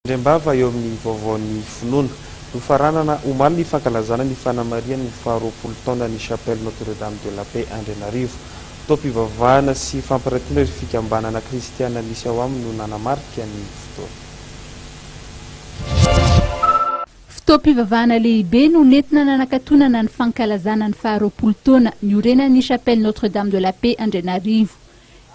Ndrembava eo amin'ny vaovaon'ny finoana nofaranana omaly ny fankalazana ny fanamariana ny 20 taona ny chapelle Notre-Dame de la Paix Andrianarivo. Tompivavahana sy famparatiana ireo fikambanana kristiana misy ao aminy no nanamarika ny fotoana. Fitaoam-pivavahana lehibe no nentina nanakatonana ny fankalazana ny 20 taona niorenan'ny chapelle Notre-Dame de la Paix Andrianarivo.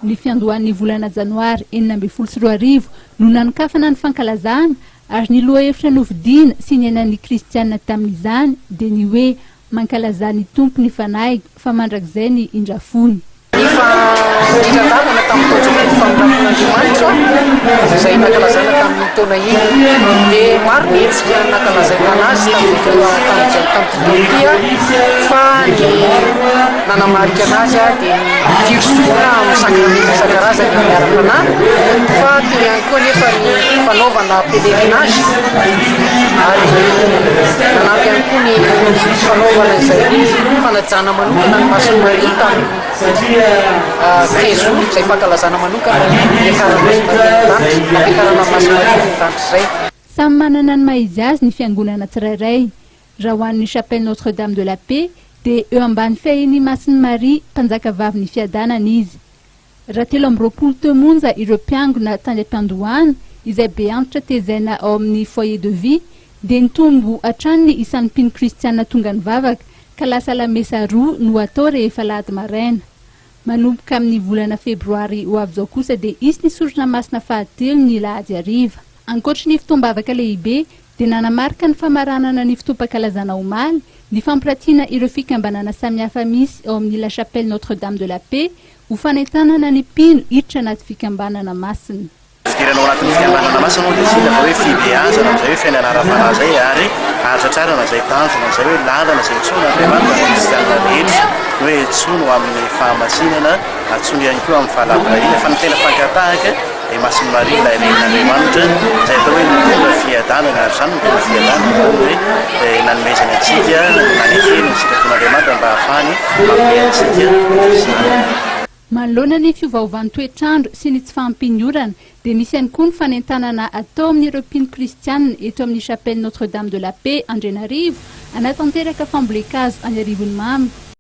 Ny fiandohan'ny volana janoary 2024 no nankafana ny fankalazana ary ny lohahevitra novidiana sy ny ainan'ny kristiana tamin'izany dia ny hoe mankalaza ny tompo ny fanahy fa mandrakizay ny indrafony. Indran-davana tamin'ny taonjomety famindrafon'Andriamanitra izay nankalazana tamin'ny taona iny dia maro ny hetsika nankalazaina anazy tamin'ity fa ny nanamarika anazy dia firosoana amin'ny sakramenta isan-karazany miara-panahy fa toy ihany koa nefa ny fanaovana pelerinage ary nanampy ihany koa ny fanaovana izay fanajana manokana ny Masony Maria tamin'ny Jésus izay fankalazana manokana ampiakarana Masony Maria ny tanitra izay. Samy manana ny maha-izy azy ny fiangonana tsirairay. Raha ho an'ny chapelle Notre-Dame de la Paix dia eo ambany fehin'ny Masony Maria mpanjaka vavy ny fiadanana izy. Raha 13 temonja ireo mpiangona tany am-piandohana izay be antitra tezaina ao amin'ny foyer de vie dia nitombo hatrany ny isan'ny mpino kristiana tonga nivavaka ka lasa lamesa 2 no atao rehefa lahady maraina. Manomboka amin'ny volana febroary ho avy izao kosa dia isy ny sorona masina fahatelo ny lahady hariva. Ankoatra ny fitoam-bavaka lehibe dia nanamarika ny famaranana ny fitoam-pakalazana omaly ny fampirantiana ireo fikambanana samihafa misy ao amin'ny la chapelle Notre-Dame de la Paix ho fanentanana ny mpino hiditra anaty fikambanana masina. Fidiranao anatin'ny fikambanana masina moa dia tsy hoe fibeazana izay hoe fiainana ara-panahy izay ary haritratrarana izay tanjona izay hoe lalana izay tsoina Andriamanitra ny kristiana rehetra hoe tsono amin'ny fahamasinana atsono ihany koa amin'ny fahalavana fa ny tena fankatahaka dia Masony Maria ilay ren'Andriamanitra izay atao hoe mitondra fiadanana ary izany mitondra fiadanana hoe nanomezana antsika nanekena antsika ton'Andriamanitra mba hahafahany mampite antsika. Manoloana ny fiovaovan'ny toetrandro sy ny tsy fahampinyorana dia misy ihany koa ny fanentanana atao amin'ireo mpino kristiana eto amin'ny chapelle Notre-Dame de la Paix Andrianarivo anatanteraka fambolekazo any Arivonimamy.